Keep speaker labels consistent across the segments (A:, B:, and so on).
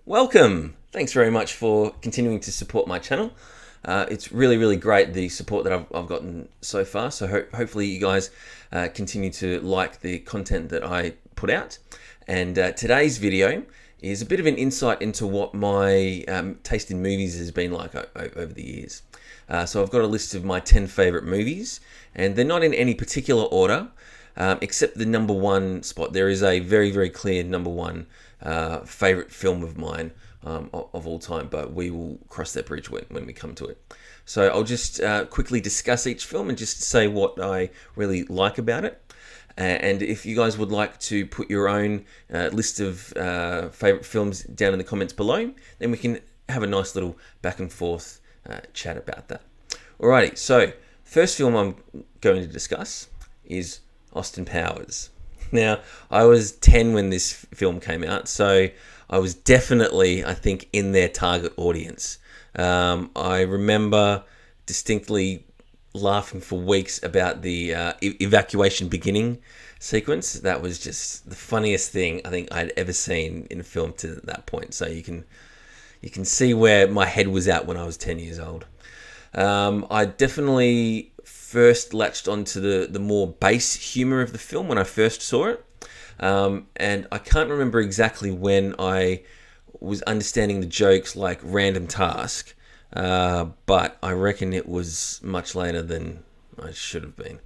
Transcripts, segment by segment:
A: Welcome! Thanks very much for continuing to support my channel. It's really great, the support that I've gotten so far. So hopefully you guys continue to like the content that I put out. And today's video is a bit of an insight into what my taste in movies has been like over the years. So I've got a list of my 10 favorite movies, and they're not in any particular order, except the number one spot. There is a very clear number one favorite film of mine of all time, but we will cross that bridge when we come to it. So I'll just quickly discuss each film and just say what I really like about it. And if you guys would like to put your own list of favorite films down in the comments below, then we can have a nice little back and forth chat about that. Alrighty, so first film I'm going to discuss is Austin Powers. Now, I was 10 when this film came out, so I was definitely, I think, in their target audience. I remember distinctly laughing for weeks about the evacuation beginning sequence. That was just the funniest thing I think I'd ever seen in a film to that point. So you can see where my head was at when I was 10 years old. I definitely first latched onto the more base humor of the film when I first saw it. And I can't remember exactly when I was understanding the jokes like Random Task, but I reckon it was much later than I should have been.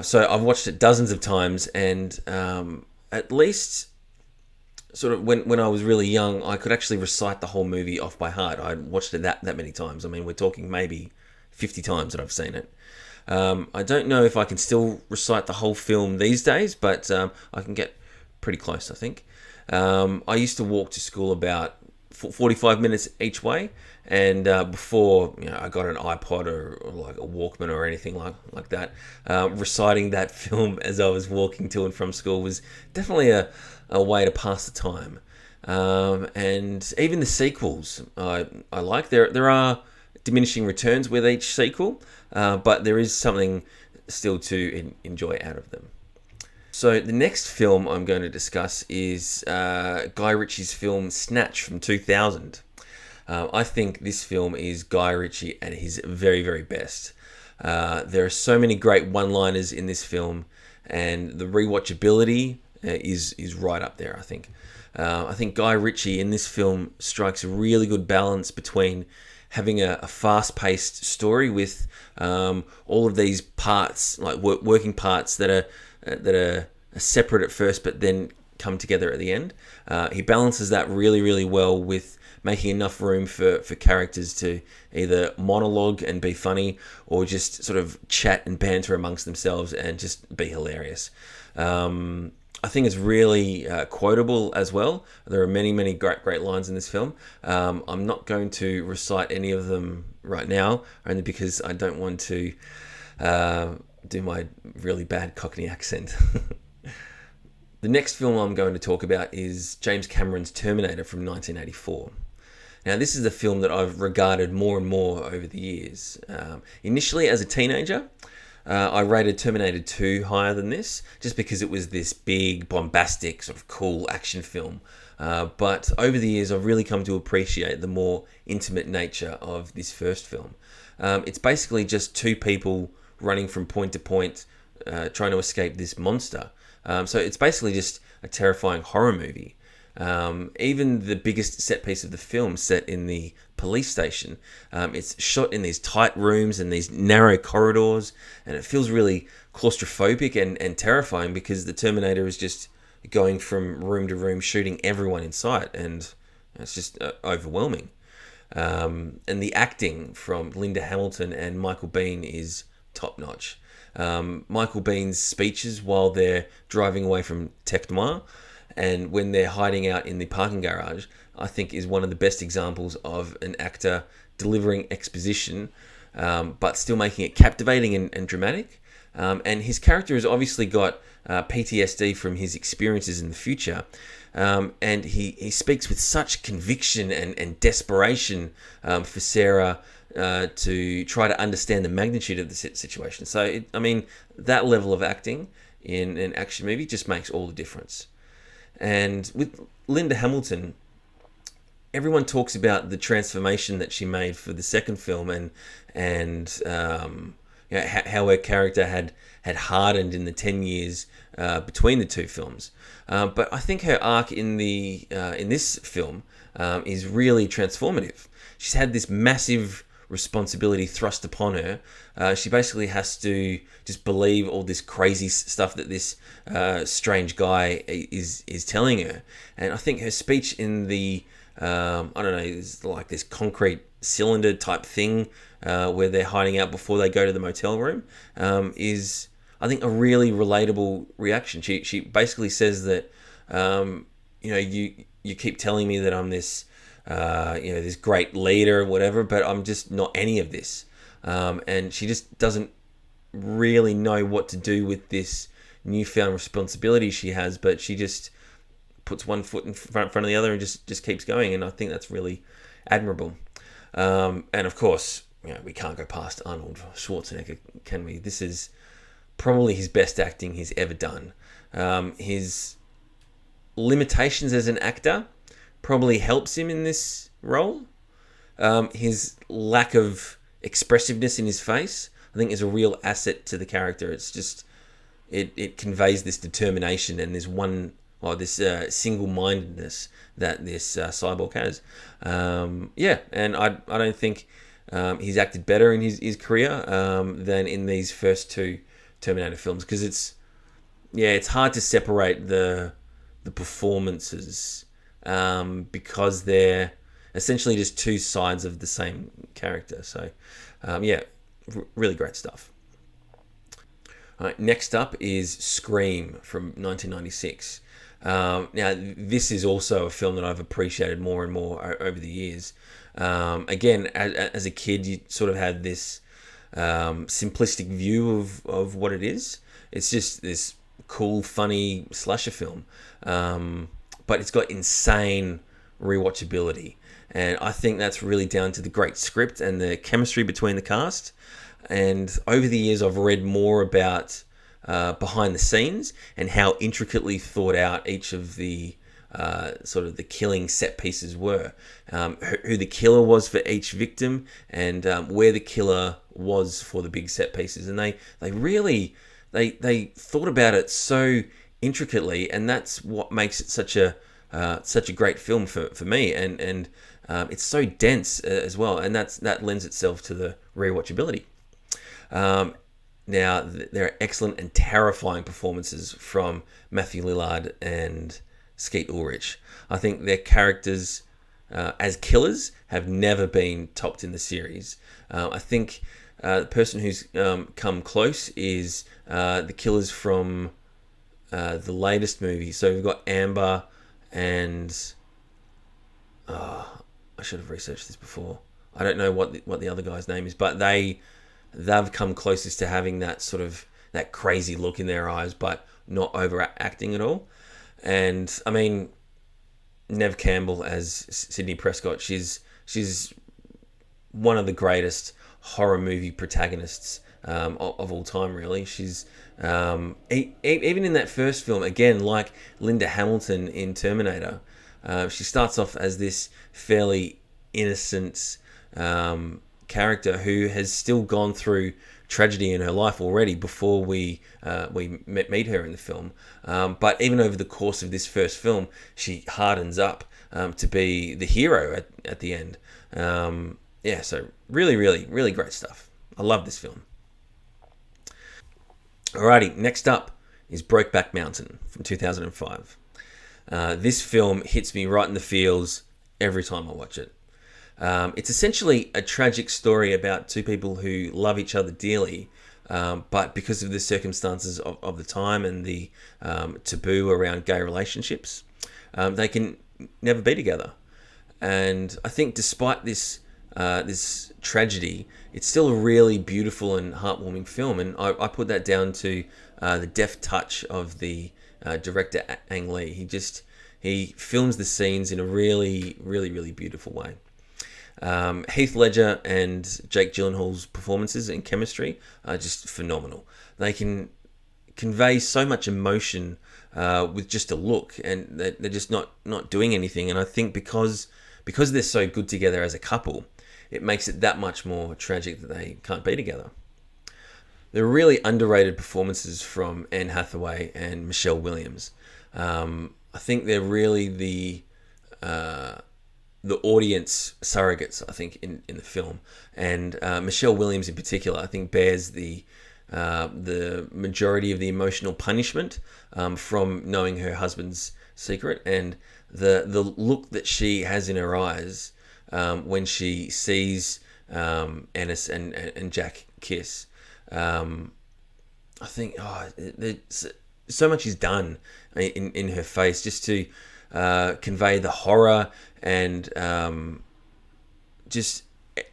A: So I've watched it dozens of times, and at least sort of when I was really young, I could actually recite the whole movie off by heart. I'd watched it that many times. I mean, we're talking maybe 50 times that I've seen it. I don't know if I can still recite the whole film these days, but I can get pretty close, I think. I used to walk to school about 45 minutes each way, and before I got an iPod or like a Walkman or anything like that, reciting that film as I was walking to and from school was definitely a way to pass the time. And even the sequels, I like. There are diminishing returns with each sequel, but there is something still to enjoy out of them. So the next film I'm going to discuss is Guy Ritchie's film Snatch from 2000. I think this film is Guy Ritchie at his very best. There are so many great one-liners in this film, and the rewatchability is right up there, I think. I think Guy Ritchie in this film strikes a really good balance between having a fast-paced story with all of these parts, like working parts that are separate at first, but then come together at the end. He balances that really well with making enough room for characters to either monologue and be funny, or just sort of chat and banter amongst themselves and just be hilarious. I think it's really quotable as well. There are many great lines in this film. I'm not going to recite any of them right now, only because I don't want to do my really bad Cockney accent. The next film I'm going to talk about is James Cameron's Terminator from 1984. Now, this is a film that I've regarded more and more over the years. Initially, as a teenager, I rated Terminator 2 higher than this, just because it was this big, bombastic, sort of cool action film. But over the years, I've really come to appreciate the more intimate nature of this first film. It's basically just two people running from point to point, trying to escape this monster. So it's basically just a terrifying horror movie. Even the biggest set piece of the film, set in the police station, it's shot in these tight rooms and these narrow corridors, and it feels really claustrophobic and terrifying, because the Terminator is just going from room to room, shooting everyone in sight, and it's just overwhelming. And the acting from Linda Hamilton and Michael Biehn is top notch. Michael Biehn's speeches while they're driving away from Tech Noir, and when they're hiding out in the parking garage, I think is one of the best examples of an actor delivering exposition, but still making it captivating and dramatic. And his character has obviously got PTSD from his experiences in the future. And he speaks with such conviction and desperation for Sarah to try to understand the magnitude of the situation. So, that level of acting in an action movie just makes all the difference. And with Linda Hamilton, everyone talks about the transformation that she made for the second film, and how her character had hardened in the 10 years between the two films. But I think her arc in this film is really transformative. She's had this massive responsibility thrust upon her. She basically has to just believe all this crazy stuff that this strange guy is telling her. And I think her speech in the I don't know, it's like this concrete cylinder type thing where they're hiding out before they go to the motel room is, I think, a really relatable reaction. She basically says that you keep telling me that I'm this this great leader or whatever, but I'm just not any of this. And she just doesn't really know what to do with this newfound responsibility she has, but she just puts one foot in front of the other and just keeps going. And I think that's really admirable. And of course, we can't go past Arnold Schwarzenegger, can we? This is probably his best acting he's ever done. His limitations as an actor probably helps him in this role. His lack of expressiveness in his face, I think, is a real asset to the character. It's just it conveys this determination and this single-mindedness that this cyborg has. And I don't think he's acted better in his career than in these first two Terminator films, because it's hard to separate the performances because they're essentially just two sides of the same character. So really great stuff. All right, next up is Scream from 1996. Now, this is also a film that I've appreciated more and more over the years. Again, as a kid, you sort of had this simplistic view of what it is. It's just this cool, funny slasher film. But it's got insane rewatchability. And I think that's really down to the great script and the chemistry between the cast. And over the years, I've read more about behind the scenes and how intricately thought out each of the sort of the killing set pieces were, who the killer was for each victim, and where the killer was for the big set pieces. And they really thought about it so intricately, and that's what makes it such a great film for me. And it's so dense as well, and that lends itself to the rewatchability. Now, there are excellent and terrifying performances from Matthew Lillard and Skeet Ulrich. I think their characters as killers have never been topped in the series. I think the person who's come close is the killers from the latest movie. So we've got Amber and... I should have researched this before. I don't know what the other guy's name is, but they've come closest to having that sort of that crazy look in their eyes, but not overacting at all. And I mean, Neve Campbell as Sydney Prescott, she's one of the greatest horror movie protagonists of all time, really. She's even in that first film, again, like Linda Hamilton in Terminator, she starts off as this fairly innocent character who has still gone through tragedy in her life already before we meet her in the film. But even over the course of this first film, she hardens up to be the hero at the end. So really, really, really great stuff. I love this film. Alrighty, next up is Brokeback Mountain from 2005. This film hits me right in the feels every time I watch it. It's essentially a tragic story about two people who love each other dearly, but because of the circumstances of the time and the taboo around gay relationships, they can never be together. And I think despite this tragedy, it's still a really beautiful and heartwarming film. And I put that down to the deft touch of the director Ang Lee. He films the scenes in a really, really, really beautiful way. Heath Ledger and Jake Gyllenhaal's performances and chemistry are just phenomenal. They can convey so much emotion with just a look, and they're just not doing anything. And I think because because they're so good together as a couple, it makes it that much more tragic that they can't be together. There are really underrated performances from Anne Hathaway and Michelle Williams. I think they're really the audience surrogates, I think, in the film. And Michelle Williams in particular, I think, bears the majority of the emotional punishment from knowing her husband's secret, and the look that she has in her eyes when she sees Ennis and Jack kiss. I think so much is done in her face just to convey the horror, and just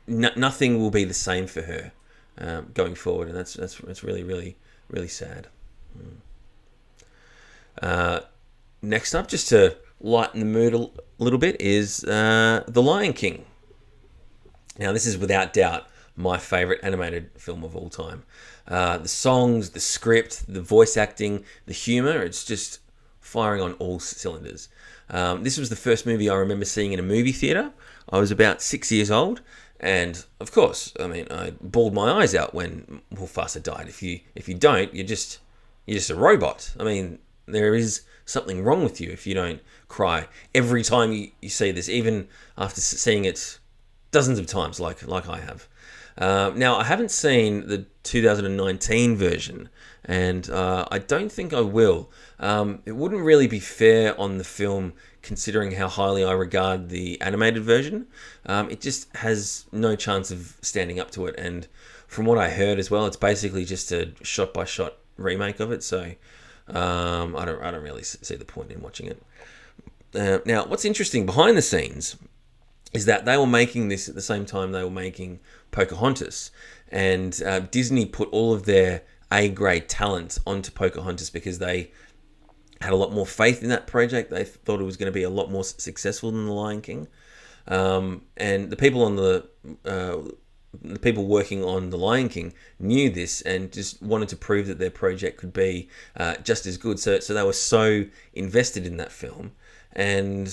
A: nothing will be the same for her going forward, and that's really, really, really sad. Next up, just to lighten the mood a little bit, is The Lion King. Now, this is without doubt my favourite animated film of all time. The songs, the script, the voice acting, the humour, it's just firing on all cylinders. This was the first movie I remember seeing in a movie theatre. I was about 6 years old, and of course, I mean, I bawled my eyes out when Mufasa died. If you don't, you're just a robot. I mean, there is something wrong with you if you don't cry every time you see this, even after seeing it dozens of times, like I have. Now, I haven't seen the 2019 version, and I don't think I will. It wouldn't really be fair on the film, considering how highly I regard the animated version. It just has no chance of standing up to it, and from what I heard as well, it's basically just a shot-by-shot remake of it, so I don't really see the point in watching it. Now, what's interesting behind the scenes is that they were making this at the same time they were making Pocahontas, and Disney put all of their A-grade talent onto Pocahontas because they had a lot more faith in that project. They thought it was going to be a lot more successful than The Lion King, and the people on the people working on The Lion King knew this and just wanted to prove that their project could be just as good. So they were so invested in that film, and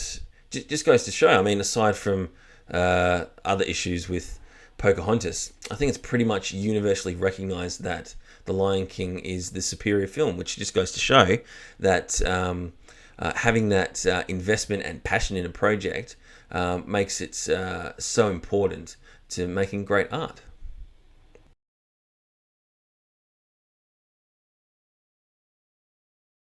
A: just goes to show. I mean, aside from other issues with Pocahontas, I think it's pretty much universally recognized that The Lion King is the superior film, which just goes to show that having that investment and passion in a project makes it so important to making great art.